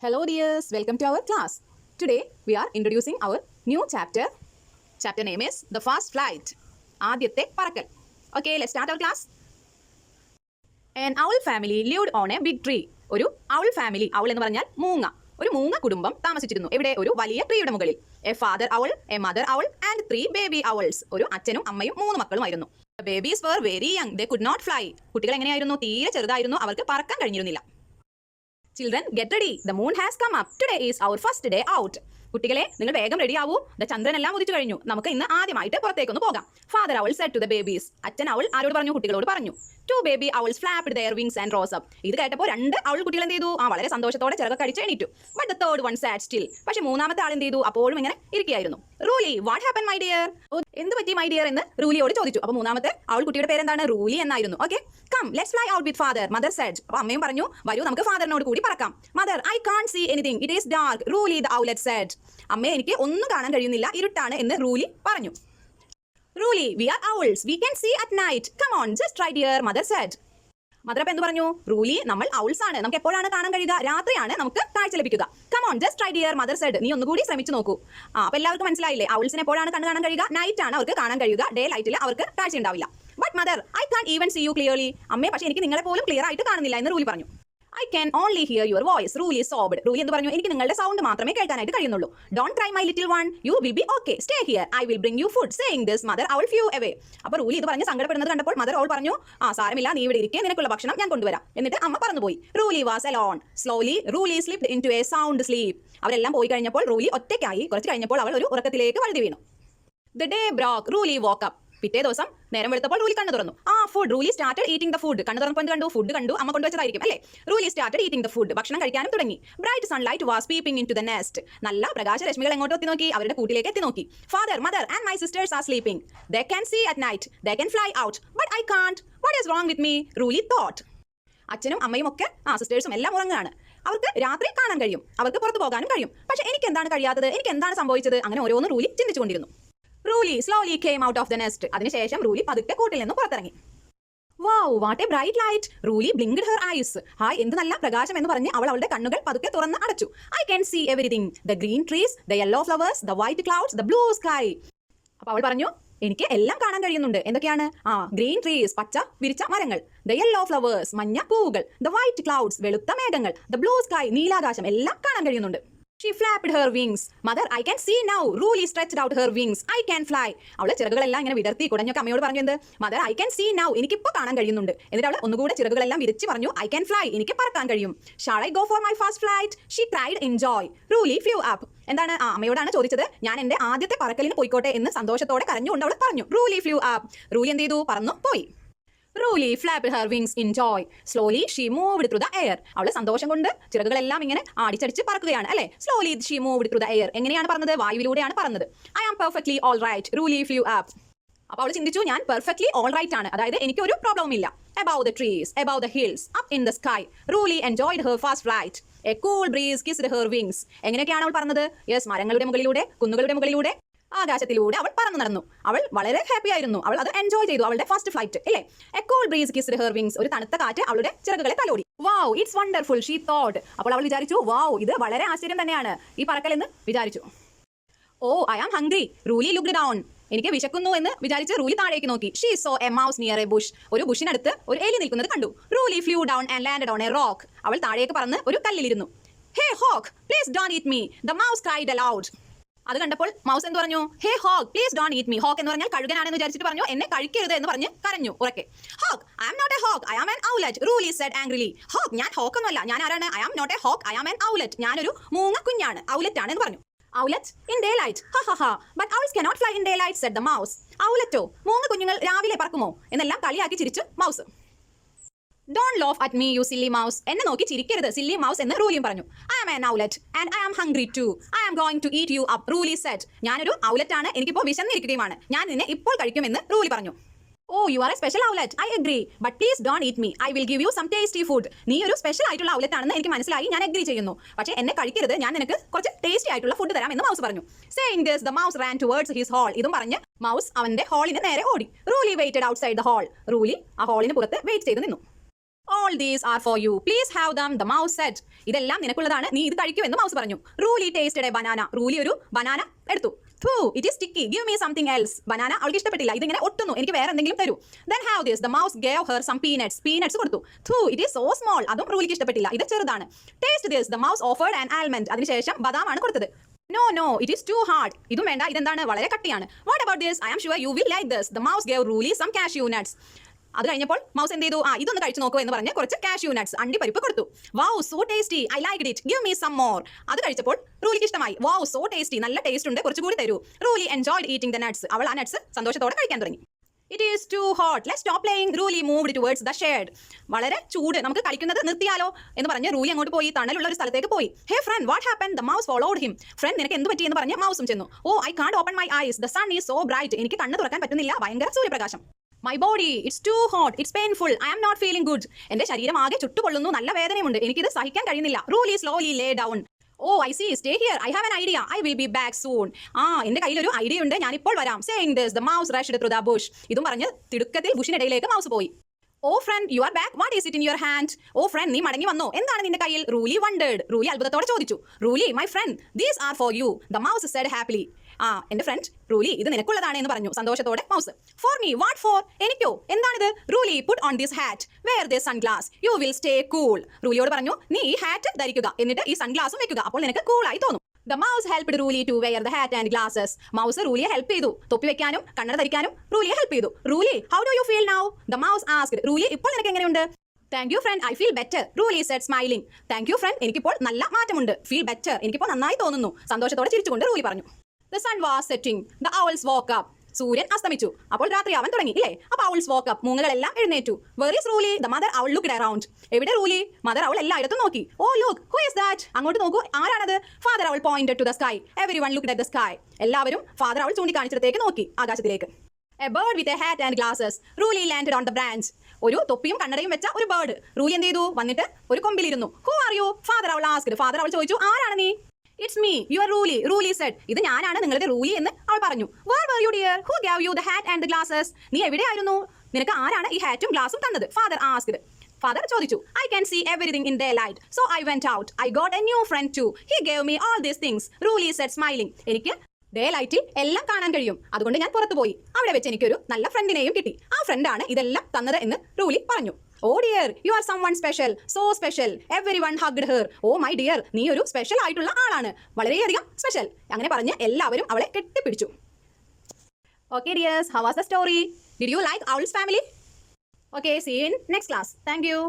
Hello dears, welcome to our class. Today we are introducing our new chapter. Chapter name is The First Flight. ആദ്യത്തെ പറക്കൽ. Okay, let's start our class. An owl family lived on a big tree. ഒരു owl family, owl എന്ന് പറഞ്ഞാൽ മൂങ്ങ. ഒരു മൂങ്ങ കുടുംബം താമസിച്ചിരുന്നു. എവിടെ? ഒരു വലിയ ട്രീയുടെ മുകളിൽ. A father owl, a mother owl and 3 baby owls. ഒരു അച്ഛനും അമ്മയും 3 മക്കളുമായിരുന്നു. The babies were very young. They could not fly. കുട്ടികൾ എങ്ങനെയായിരുന്നു? തീരെ ചെറുതായിരുന്നു. അവർക്ക് പറക്കാൻ കഴിഞ്ഞിരുന്നില്ല. Children, get ready. The moon has come up. Today is our first day out. കുട്ടികളെ നിങ്ങൾ വേഗം റെഡി ആവൂ. ചന്ദ്രൻ എല്ലാം ഉദിച്ചു കഴിഞ്ഞു. നമുക്ക് ഇന്ന് ആദ്യമായിട്ട് പുറത്തേക്കൊന്ന് പോകാം. Father owl said to the babies. അച്ഛൻ അവൾ ആരോട് പറഞ്ഞു? കുട്ടികളോട് പറഞ്ഞു. 2 baby owls flapped their wings and rose up. ഇത് കേട്ടപ്പോൾ 2 അവൾ കുട്ടികൾ എന്ത് ചെയ്തു? വളരെ സന്തോഷത്തോടെ ചിറകൊക്കെ അടിച്ച് എണീറ്റു. But the third one sat still. പക്ഷെ മൂന്നാമത്തെ ആൾ എന്ത് ചെയ്തു? അപ്പോഴും ഇങ്ങനെ ഇരിക്കുകയായിരുന്നു. റൂലി, what happened my dear? എന്ത് പറ്റി my dear എന്ന് റൂലിയോട് ചോദിച്ചു. അപ്പോൾ മൂന്നാമത്തെ അവൾ കുട്ടിയുടെ പേരെന്താണ്? റൂലി എന്നായിരുന്നു. Okay, come let's fly out with father. Mother said. അപ്പോൾ അമ്മയും പറഞ്ഞു, വരൂ നമുക്ക് ഫാദറിനോട് കൂടി പറക്കാം. Mother, I can't see anything. It is dark. Ruli the owlet said. അമ്മേ, എനിക്ക് ഒന്നും കാണാൻ കഴിയുന്നില്ല, ഇരുട്ടാണ് എന്ന് റൂലി പറഞ്ഞു. Ruli, we are owls. We can see at night. Come on, just try dear. Mother said. Mother അപ്പം എന്ത് പറഞ്ഞു? റൂലി, നമ്മൾ ഔൾസ് ആണ്, നമുക്ക് എപ്പോഴാണ് കാണാൻ കഴിയുക? രാത്രിയാണ് നമുക്ക് കാഴ്ച ലഭിക്കുക. Come on, just try dear. Mother said. നീ ഒന്നുകൂടി ശ്രമിച്ചു നോക്കൂ. അപ്പോൾ എല്ലാവർക്കും മനസ്സിലായില്ലേ? ഔൾസിന് എപ്പോഴാണ് കണ്ണ് കാണാൻ കഴിയുക? നൈറ്റ് ആണ് അവർക്ക് കാണാൻ കഴിയുക. ഡേ ലൈറ്റിൽ അവർക്ക് കാഴ്ച ഉണ്ടാവില്ല. But mother, I can't even see you clearly. അമ്മേ, പക്ഷേ എനിക്ക് നിങ്ങളെ പോലും ക്ലിയർ ആയിട്ട് കാണുന്നില്ല എന്ന് റൂലി പറഞ്ഞു. I can only hear your voice. Ruli sobbed. റൂലി എന്ത് പറഞ്ഞു? എനിക്ക് നിങ്ങളുടെ സൗണ്ട് മാത്രമേ കേൾക്കാനായിട്ട് കഴിയുന്നുള്ളൂ. Don't cry my little one. You will be okay. Stay here. I will bring you food. Saying this, mother owl flew away. അപ്പോൾ റൂലി ഇത് പറഞ്ഞ് സങ്കടപ്പെടുന്നത് കണ്ടപ്പോൾ മദർ ഓൾ പറഞ്ഞു, സാരമില്ല, നീ ഇവിടെ ഇരിക്കെ, നിനക്കുള്ള ഭക്ഷണം ഞാൻ കൊണ്ടുവരാം. എന്നിട്ട് അമ്മ പറന്നുപോയി. Ruli was alone. Slowly, Ruli slipped into a sound sleep. അവരെല്ലാം പോയി കഴിഞ്ഞപ്പോൾ റൂലി ഒറ്റയ്ക്കായി. കുറച്ച് കഴിഞ്ഞപ്പോൾ അവൾ ഒരു ഉറക്കത്തിലേക്ക് വഴുതി വീണു. The day broke. Ruli woke up. പിറ്റേ ദിവസം നേരം വെളുത്തപ്പോൾ റൂലി കണ്ണു തുറന്നു. Food. Ruli started eating the food. കണ്ണു തുറന്നപ്പോൾ കണ്ടു? ഫുഡ് കണ്ടു. അമ്മ കൊണ്ടുവച്ചതായിരിക്കും അല്ലേ? Ruli started eating the food. ഭക്ഷണം കഴിക്കാനും തുടങ്ങി. Bright sunlight was peeping into the nest. നല്ല പ്രകാശരശ്മികൾ എങ്ങോട്ട് എത്തി നോക്കി? അവരുടെ കൂട്ടിലേക്ക് എത്തി നോക്കി. Father, mother and my sisters are sleeping. They can see at night. They can fly out. But I can't. What is wrong with me? Ruli thought. അച്ഛനും അമ്മയും ഒക്കെ സിസ്റ്റേഴ്സും എല്ലാം ഉറങ്ങുകയാണ്. അവർക്ക് രാത്രി കാണാൻ കഴിയും, അവർക്ക് പുറത്തു പോകാനും കഴിയും. പക്ഷെ എനിക്ക് എന്താണ് കഴിയാത്തത്? എനിക്ക് എന്താണ് സംഭവിച്ചത്? അങ്ങനെ ഓരോന്ന് റൂലി ചിന്തിച്ചുകൊണ്ടിരുന്നു. റൂലി slowly came out of the nest. അതിനുശേഷം റൂലി പതുക്കെ കൂട്ടിൽ നിന്ന് പുറത്തിറങ്ങി. Wow, what a bright light. റൂലി blinked her eyes. Hi, എന്ത് നല്ല പ്രകാശം എന്ന് പറഞ്ഞ് അവൾ അവളുടെ കണ്ണുകൾ പതുക്കെ തുറന്ന് അടച്ചു. I can see everything. The green trees, the yellow flowers, the white clouds, the blue sky. അപ്പോൾ അവൾ പറഞ്ഞു, എനിക്ക് എല്ലാം കാണാൻ കഴിയുന്നുണ്ട്. എന്തൊക്കെയാണ്? ഗ്രീൻ ട്രീസ്, പച്ച വിരിച്ച മരങ്ങൾ. The yellow flowers, മഞ്ഞ പൂവുകൾ. The white clouds, വെളുത്ത മേഘങ്ങൾ. The blue sky, നീലാകാശം. എല്ലാം കാണാൻ കഴിയുന്നുണ്ട്. She flapped her wings. Mother, I can see now. Ruli stretched out her wings. I can fly. അവളെ ചിറകുകളെല്ലാം ഇങ്ങനെ വിടർത്തി കുടഞ്ഞൊക്കെ അമ്മയോട് പറഞ്ഞു. എന്ത്? Mother, I can see now. എനിക്കിപ്പോൾ കാണാൻ കഴിയുന്നുണ്ട്. എന്നിട്ട് അവൾ ഒന്നുകൂടെ ചിറകുകളെല്ലാം വിരിച്ച് പറഞ്ഞു, I can fly. എനിക്ക് പറക്കാൻ കഴിയും. Shall I go for my first flight? She cried in joy. Ruli flew up. എന്താണ്? അമ്മയോടാണ് ചോദിച്ചത്. ഞാൻ എൻ്റെ ആദ്യത്തെ പറക്കലിന് പോയിക്കോട്ടെ എന്ന് സന്തോഷത്തോടെ കരഞ്ഞുകൊണ്ട് അവൾ പറഞ്ഞു. Ruli flew up. റൂലി എന്ത് ചെയ്തു? പറന്നു പോയി. Ruli flapped her wings in joy. Slowly she moved through the air. അവൾ സന്തോഷം കൊണ്ട് ചിറകുകളെല്ലാം ഇങ്ങനെ ആടിച്ചടിച്ച് പറക്കുകയാണ് അല്ലേ? Slowly she moved through the air. എങ്ങനെയാണ് പറന്നത്? വായുവിലൂടെയാണ് പറന്നത്. I am perfectly all right. Ruli flew up. അപ്പോൾ അവൾ ചിന്തിച്ചു, ഞാൻ പെർഫെക്റ്റ്ലി ഓൾ റൈറ്റ് ആണ്, അതായത് എനിക്ക് ഒരു പ്രോബ്ലവും ഇല്ല. Above the trees, above the hills, up in the sky. Ruli enjoyed her first flight. A cool breeze kissed her wings. എങ്ങനെയൊക്കെയാണ് അവൾ പറഞ്ഞത്? യെസ്, മരങ്ങളുടെ മുകളിലൂടെ, കുന്നുകളുടെ മുകളിലൂടെ, ആകാശത്തിലൂടെ അവൾ പറന്നു നടന്നു. അവൾ വളരെ ഹാപ്പി ആയിരുന്നു. അവൾ അത് എൻജോയ് ചെയ്തു, അവളുടെ ഫസ്റ്റ് ഫ്ലൈറ്റ് അല്ലേ? A cool breeze kissed her wings. ഒരു തണുത്ത കാറ്റ് അവളുടെ ചിറകുകളെ തലോടി. Wow, it's wonderful she thought. അപ്പോൾ അവൾ വിചാരിച്ചു, വൗ, ഇത് വളരെ ആശ്ചര്യം തന്നെയാണ് ഈ പറക്കൽ എന്ന് വിചാരിച്ചു. Oh, I am hungry. Ruli looked down. എനിക്ക് വിശക്കുന്നു എന്ന് വിചാരിച്ച് റൂലി താഴേക്ക് നോക്കി. She saw a mouse near a bush. ഒരു ബുഷിനടുത്ത് ഒരു എലി നിൽക്കുന്നത് കണ്ടു. Ruli flew down and landed on a rock. അവൾ താഴേക്ക് പറന്ന് ഒരു കല്ലിലിരുന്നു. Hey hawk, please don't eat me. The mouse cried aloud. അത് കണ്ടപ്പോൾ മൗസ് എന്ത് പറഞ്ഞു? Hey hawk, please don't eat me. Hawk എന്ന് പറഞ്ഞാൽ കഴുകനാണെന്ന് വിചാരിച്ചിട്ട് പറഞ്ഞു, എന്നെ കഴിക്കരുത് എന്ന് പറഞ്ഞ് കരഞ്ഞു ഉറക്കെ. Hawk, I am not a hawk, I am an owlet. Ruli said angrily. Hawk, ഞാൻ ഹോക്ക് ഒന്നുമല്ല, ഞാൻ ആരാണ്? I am not a hawk, I am an owlet. ഞാനൊരു മൂങ്ങ കുഞ്ഞാണ്, ഔലറ്റ് ആണ് എന്ന് പറഞ്ഞു. Owlet in daylight. But owls cannot fly in daylight said the mouse. ഔലറ്റോ, മൂങ്ങ കുഞ്ഞുങ്ങൾ രാവിലെ പറക്കുമോ എന്നെല്ലാം കളിയാക്കി ചിരിച്ചു mouse. Don't laugh at me, you silly mouse. എന്നെ നോക്കി ചിരിക്കരുത്, സില്ലി മൗസ് എന്ന് റൂലിയും പറഞ്ഞു. I am an owlet and I am hungry too. I am going to eat you up, Ruli said. ഞാനൊരു ഔലറ്റ് ആണ്, എനിക്കിപ്പോൾ വിശന്നിരിക്കുകയുമാണ്, ഞാൻ നിന്നെ ഇപ്പോൾ കഴിക്കുമെന്ന് റൂലി പറഞ്ഞു. Oh, you are a special owlet. I agree. But please don't eat me. I will give you some tasty food. നീ ഒരു special ആയിട്ടുള്ള ഔലറ്റ് ആണെന്ന് എനിക്ക് മനസ്സിലായി, ഞാൻ അഗ്രി ചെയ്യുന്നു. പക്ഷേ എന്നെ കഴിക്കരുത്, ഞാൻ നിനക്ക് കുറച്ച് ടേസ്റ്റി ആയിട്ടുള്ള ഫുഡ് തരാം എന്ന് മൗസ് പറഞ്ഞു. Saying this, the mouse ran towards his hall. ഇതും പറഞ്ഞ് മൗസ് അവന്റെ ഹാളിന് നേരെ ഓടി. Ruli waited outside the hall. റൂലി ആ ഹാളിന് പുറത്ത് വെയിറ്റ് ചെയ്ത് നിന്നു. All these are for you. Please have them, the mouse said. ഇതെല്ലാം നിനക്കുള്ളതാണ്, നീ ഇത് കഴിക്കൂ എന്ന് മൗസ് പറഞ്ഞു. Ruli tasted a banana. റൂലി ഒരു ബനാന എടുത്തു. It is sticky. Give me something else. Banana അവൾക്ക് ഇഷ്ടപ്പെട്ടില്ല, ഇതിങ്ങനെ ഒട്ടുന്നു, എനിക്ക് വേറെ എന്തെങ്കിലും തരൂ. Then have this. The mouse gave her some peanuts. Peanuts കൊടുത്തു. It is so small. അതും റൂലിക്ക് ഇഷ്ടപ്പെട്ടില്ല, ഇത് ചെറുതാണ്. Taste this. The mouse offered an almond. അതിനുശേഷം ബദാമാണ് കൊടുത്തത്. No, it is too hard. ഇതും വേണ്ട, ഇതെന്താണ്, വളരെ കട്ടിയാണ്. What about this? I am sure you will like this. The mouse gave Ruli some cashew nuts. അത് കഴിഞ്ഞപ്പോൾ മൗസ് എന്ത് ചെയ്തു, ഇതൊന്ന് കഴിച്ചു നോക്കൂ എന്ന് പറഞ്ഞ് കുറച്ച് കാഷ്യൂ നട്ട്സ് അണ്ടിപ്പരിപ്പ് കൊടുത്തു. Wow, so tasty. I liked it. Give me some more. അത് കഴിച്ചപ്പോൾ റൂലിക്ക് ഇഷ്ടമായി. Wow, so tasty. നല്ല ടേസ്റ്റ് ഉണ്ട്, കുറച്ചുകൂടി തരൂ. Ruli enjoyed eating the nuts. അവൾ ആ നട്ട്സ് സന്തോഷത്തോടെ കഴിക്കാൻ തുടങ്ങി. It is too hot. Let's stop playing. Ruli moved towards the shade. വളരെ ചൂട്, നമുക്ക് കളിക്കുന്നത് നിർത്തിയാലോ എന്ന് പറഞ്ഞ് റൂലി അങ്ങോട്ട് പോയി, തണലുള്ള ഒരു സ്ഥലത്തേക്ക് പോയി. Hey friend, what happened? The mouse followed him. Friend, നിനക്ക് എന്ത് പറ്റി എന്ന് പറഞ്ഞ് മൗസും ചെന്നു. Oh, I can't open my eyes. The sun is so bright. എനിക്ക് കണ്ണ് തുറക്കാൻ പറ്റുന്നില്ല, ഭയങ്കര സൂര്യപ്രകാശം. My body, it's too hot. It's painful. I am not feeling good. എന്റെ ശരീരം ആകെ ചുട്ടുപൊള്ളുന്നു, നല്ല വേദനയുണ്ട്, എനിക്കിത് സഹിക്കാൻ കഴിയുന്നില്ല. Ruli slowly lay down. Oh, I see. Stay here. I have an idea. I will be back soon. എന്റെ കയ്യിൽ ഒരു ഐഡിയ ഉണ്ട്, ഞാനിപ്പോൾ വരാം. Saying this, the mouse rushed through the bush. ഇതും പറഞ്ഞ് തിടുക്കത്തിൽ ബുഷിനിടയിലേക്ക് മൗസ് പോയി. Oh friend, you are back. What is it in your hand? Oh friend, നീ മടങ്ങി വന്നോ, എന്താണ് നിന്റെ കയ്യിൽ? Ruli wondered. റൂലി അത്ഭുതത്തോടെ ചോദിച്ചു. Ruli, my friend, these are for you. The mouse said happily. എന്റെ ഫ്രണ്ട് റൂലി, ഇത് നിനക്കുള്ളതാണ് എന്ന് പറഞ്ഞു സന്തോഷത്തോടെ mouse. For me, what for? എനിക്കോ, എന്താണിത്? Ruli, put on this hat. Wear this sunglass. You will stay cool. റൂലിയോട് പറഞ്ഞു, നീ ഈ ഹാറ്റ് ധരിക്കുക, എന്നിട്ട് ഈ സൺഗ്ലാസും വെക്കുക, അപ്പോൾ നിനക്ക് കൂളായി തോന്നും. The mouse helped Ruli to wear the hat and glasses. Mouse റൂലിയെ ഹെൽപ്പ് ചെയ്തു, തൊപ്പി വെക്കാനും കണ്ണട ധരിക്കാനും റൂലിയെ ഹെൽപ്പ് ചെയ്തു. Ruli, how do you feel now? The mouse asked. റൂലി, ഇപ്പോൾ നിനക്ക് എങ്ങനെയുണ്ട്? Thank you friend, I feel better. Ruli said smiling. Thank you friend, എനിക്കിപ്പോൾ നല്ല മാറ്റമുണ്ട്. Feel better, എനിക്കിപ്പോൾ നന്നായി തോന്നുന്നു. സന്തോഷത്തോടെ ചിരിച്ചുകൊണ്ട് റൂലി പറഞ്ഞു. The sun was setting. The owls woke up. സൂര്യൻ അസ്തമിച്ചു, അപ്പോൾ രാത്രിയാവാൻ തുടങ്ങി, ഇല്ലേ? അപ്പോൾ owls woke up. മൂങ്ങകളെല്ലാം എഴുന്നേറ്റു. Where is Ruli? The mother owl looked around. എവിടെ റൂലി? മദർ അവൾ എല്ലായിടത്തും നോക്കി. Oh look, who is that? അങ്ങോട്ട് നോക്കൂ, ആരാണത്? Father owl pointed to the sky. Everyone looked at the sky. എല്ലാവരും ഫാദർ അവൾ ചൂണ്ടിക്കാണിച്ചിടത്തേക്ക് നോക്കി, ആകാശത്തിലേക്ക്. A bird with a hat and glasses. Ruli landed on the branch. ഒരു തൊപ്പിയും കണ്ണടയും വെച്ച ഒരു ബേർഡ്. റൂലി എന്ത് ചെയ്തു, വന്നിട്ട് ഒരു കൊമ്പിലിരുന്നു. Who are you? Father owl asked. Father അവൾ ചോദിച്ചു, ആരാണ് നീ? It's me, your Ruli. Ruli said. ഇത് ഞാനാണ്, നിങ്ങളുടെ റൂലി എന്ന് അവൾ പറഞ്ഞു. Where were you dear? Who gave you the hat and the glasses? നീ എവിടെയായിരുന്നു? നിനക്ക് ആരാണ് ഈ ഹാറ്റും ഗ്ലാസും തന്നത്? Father asked. ഫാദർ ചോദിച്ചു. I can see everything in daylight. So I went out. I got a new friend too. He gave me all these things. Ruli said smiling. എനിക്ക് day ലൈറ്റിൽ എല്ലാം കാണാൻ കഴിയും, അതുകൊണ്ട് ഞാൻ പുറത്തു പോയി. അവിടെ വെച്ച് എനിക്കൊരു നല്ല ഫ്രണ്ടിനെയും കിട്ടി. ആ ഫ്രണ്ടാണ് ഇതെല്ലാം തന്നത് എന്ന് റൂലി പറഞ്ഞു. Oh dear, you are someone special. So special. Everyone hugged her. Oh my dear, നീ ഒരു സ്പെഷ്യൽ ആയിട്ടുള്ള ആളാണ്, വളരെയധികം സ്പെഷ്യൽ. അങ്ങനെ പറഞ്ഞ് എല്ലാവരും അവളെ കെട്ടിപ്പിടിച്ചു. Okay dears, how was the story? Did you like Owl's family? Okay, see you in next class. Thank you.